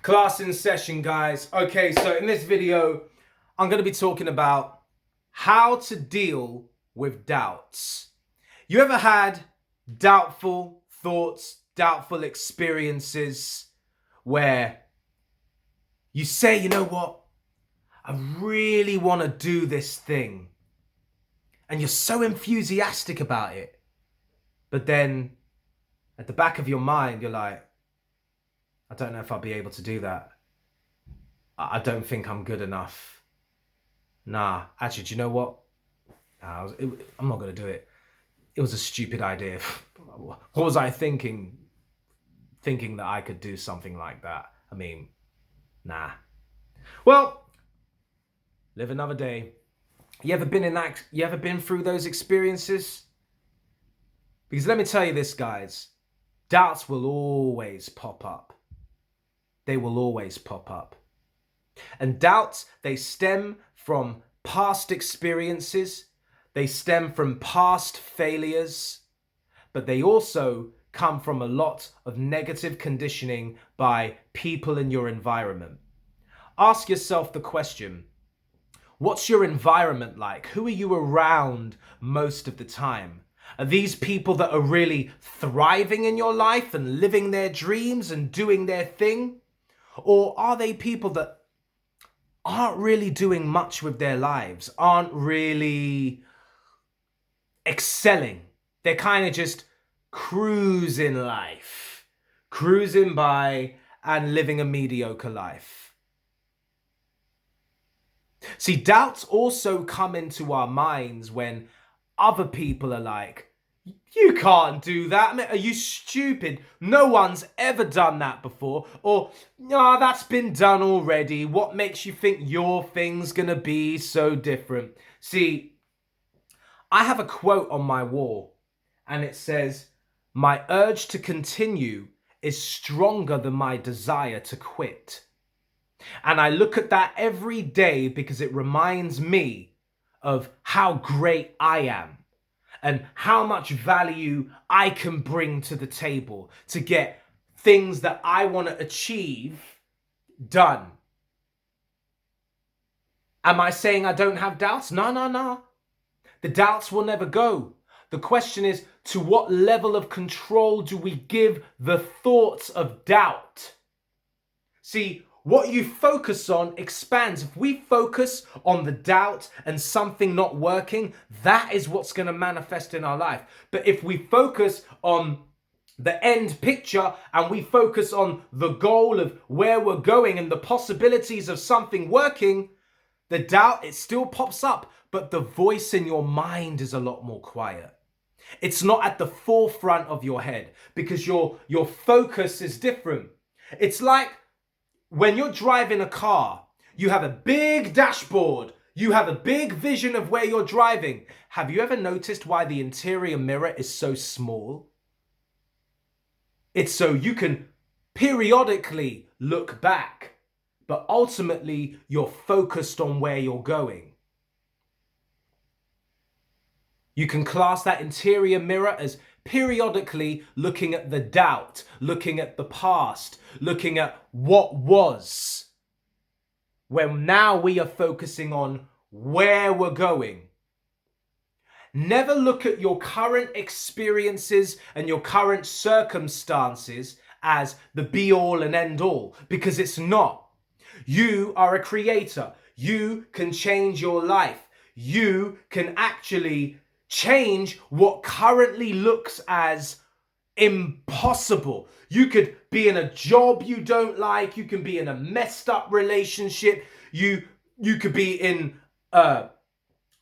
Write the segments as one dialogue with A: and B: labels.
A: Class in session, guys. Okay, so in this video, I'm going to be talking about how to deal with doubts. You ever had doubtful thoughts, doubtful experiences where you say, you know what, I really want to do this thing, and you're so enthusiastic about it, but then at the back of your mind, you're like, I don't know if I'll be able to do that. I don't think I'm good enough. Nah, actually, do you know what? I'm not going to do it. It was a stupid idea. What was I thinking? Thinking that I could do something like that. I mean, nah. Well, live another day. You ever been through those experiences? Because let me tell you this, guys. Doubts will always pop up. They will always pop up. And doubts, they stem from past experiences. They stem from past failures. But they also come from a lot of negative conditioning by people in your environment. Ask yourself the question, what's your environment like? Who are you around most of the time? Are these people that are really thriving in your life and living their dreams and doing their thing? Or are they people that aren't really doing much with their lives, aren't really excelling? They're kind of just cruising life, cruising by and living a mediocre life. See, doubts also come into our minds when other people are like, you can't do that. I mean, are you stupid? No one's ever done that before. Or, no, that's been done already. What makes you think your thing's gonna be so different? See, I have a quote on my wall, and it says, my urge to continue is stronger than my desire to quit. And I look at that every day because it reminds me of how great I am and how much value I can bring to the table to get things that I want to achieve done. Am I saying I don't have doubts? No. The doubts will never go. The question is, to what level of control do we give the thoughts of doubt? See, what you focus on expands. If we focus on the doubt and something not working, that is what's going to manifest in our life. But if we focus on the end picture and we focus on the goal of where we're going and the possibilities of something working, the doubt, it still pops up, but the voice in your mind is a lot more quiet. It's not at the forefront of your head because your focus is different. It's like when you're driving a car, you have a big dashboard, you have a big vision of where you're driving. Have you ever noticed why the interior mirror is so small? It's so you can periodically look back, but ultimately you're focused on where you're going. You can class that interior mirror as periodically looking at the doubt, looking at the past, looking at what was, when now we are focusing on where we're going. Never look at your current experiences and your current circumstances as the be all and end all, because it's not. You are a creator. You can change your life. You can actually change what currently looks as impossible. You could be in a job you don't like. You can be in a messed up relationship. You could be in a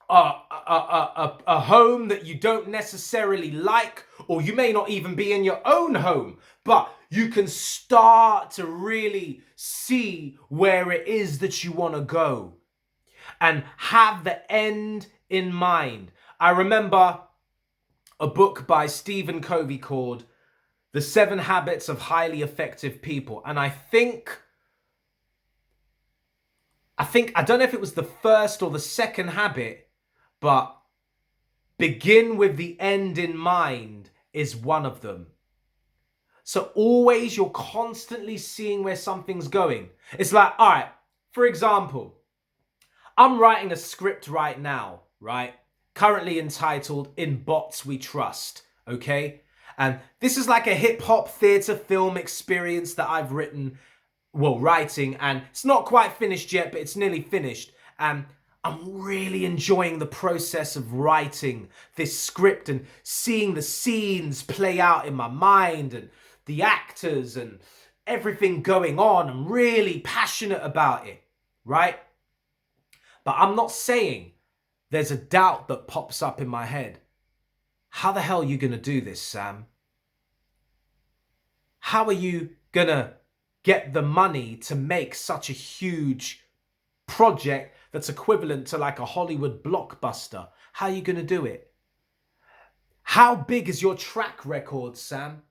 A: home that you don't necessarily like, or you may not even be in your own home, but you can start to really see where it is that you want to go and have the end in mind. I remember a book by Stephen Covey called The 7 Habits of Highly Effective People. And I don't know if it was the first or the second habit, but begin with the end in mind is one of them. So always you're constantly seeing where something's going. It's like, all right, for example, I'm writing a script right now, right? Currently entitled In Bots We Trust, okay? And this is like a hip hop theater film experience that I've writing, and it's not quite finished yet, but it's nearly finished. And I'm really enjoying the process of writing this script and seeing the scenes play out in my mind and the actors and everything going on. I'm really passionate about it, right? But I'm not saying there's a doubt that pops up in my head. How the hell are you going to do this, Sam? How are you going to get the money to make such a huge project that's equivalent to like a Hollywood blockbuster? How are you going to do it? How big is your track record, Sam?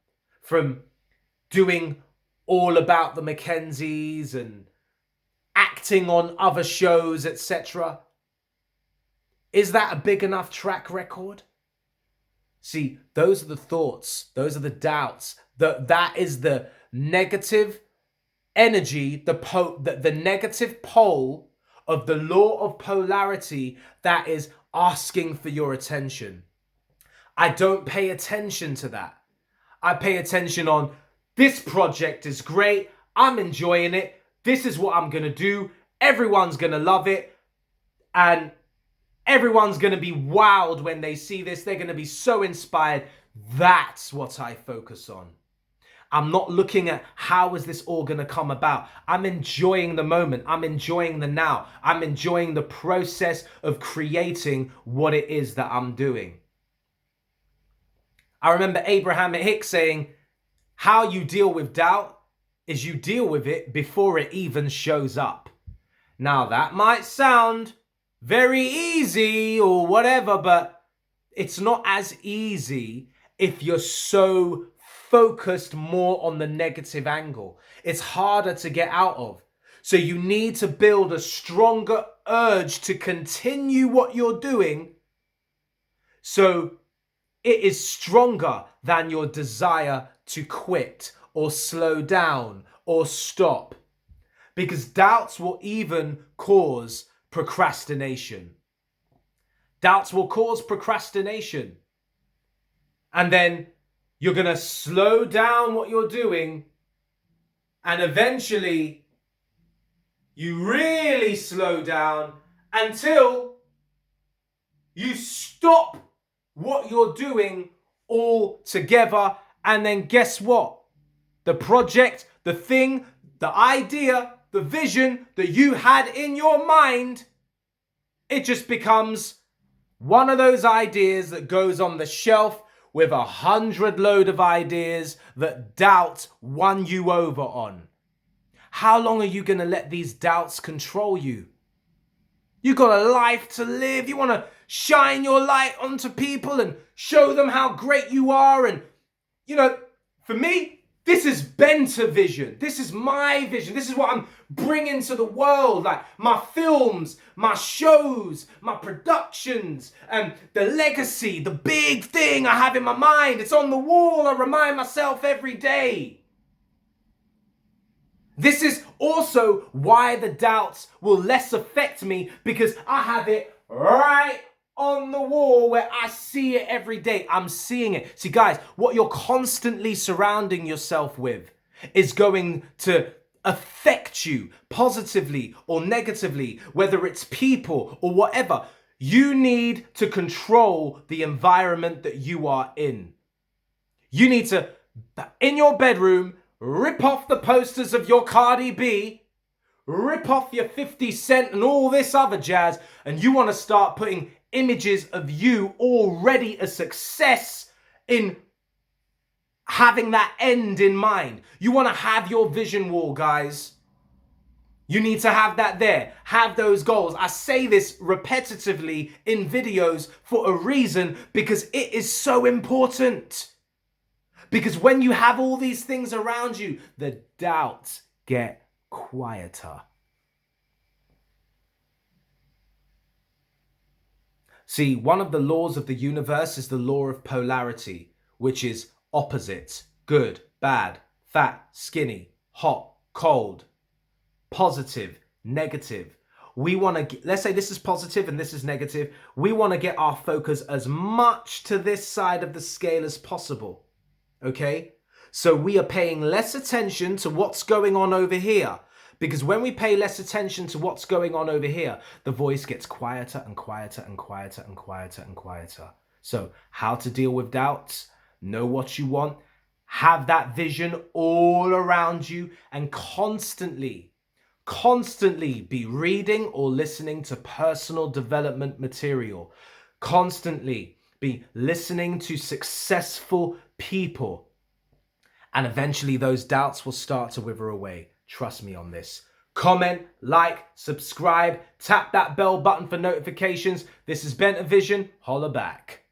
A: From doing All About the Mackenzies and acting on other shows, etc. Is that a big enough track record? See, those are the thoughts, those are the doubts. That is the negative energy, the negative pole of the law of polarity that is asking for your attention. I don't pay attention to that. I pay attention on, this project is great, I'm enjoying it, this is what I'm going to do, everyone's going to love it, and everyone's going to be wowed when they see this. They're going to be so inspired. That's what I focus on. I'm not looking at how is this all going to come about. I'm enjoying the moment. I'm enjoying the now. I'm enjoying the process of creating what it is that I'm doing. I remember Abraham Hicks saying, how you deal with doubt is you deal with it before it even shows up. Now that might sound very easy or whatever, but it's not as easy if you're so focused more on the negative angle. It's harder to get out of. So you need to build a stronger urge to continue what you're doing, so it is stronger than your desire to quit or slow down or stop. Because doubts will even cause procrastination. Doubts will cause procrastination. And then you're going to slow down what you're doing, and eventually you really slow down until you stop what you're doing altogether. And then guess what? The project, the thing, the idea, the vision that you had in your mind, it just becomes one of those ideas that goes on the shelf with 100 load of ideas that doubt won you over on. How long are you going to let these doubts control you? You got a life to live. You want to shine your light onto people and show them how great you are. And, for me, this is Benta vision. This is my vision. This is what I'm bringing to the world. Like my films, my shows, my productions, and the legacy, the big thing I have in my mind. It's on the wall. I remind myself every day. This is also why the doubts will less affect me, because I have it right on the wall where I see it every day. I'm seeing it. See, guys, what you're constantly surrounding yourself with is going to affect you positively or negatively, whether it's people or whatever. You need to control the environment that you are in. You need to, in your bedroom, rip off the posters of your Cardi B, rip off your 50 Cent and all this other jazz, and you want to start putting images of you already a success in having that end in mind. You want to have your vision wall, guys. You need to have that there. Have those goals. I say this repetitively in videos for a reason, because it is so important. Because when you have all these things around you, the doubts get quieter. See, one of the laws of the universe is the law of polarity, which is opposites, good, bad, fat, skinny, hot, cold, positive, negative. We want to, let's say this is positive and this is negative. We want to get our focus as much to this side of the scale as possible. Okay? So we are paying less attention to what's going on over here. Because when we pay less attention to what's going on over here, the voice gets quieter and quieter and quieter and quieter and quieter. So how to deal with doubts? Know what you want. Have that vision all around you and constantly be reading or listening to personal development material. Constantly be listening to successful people. And eventually those doubts will start to wither away. Trust me on this. Comment, like, subscribe, tap that bell button for notifications. This has been a Vision. Holla back.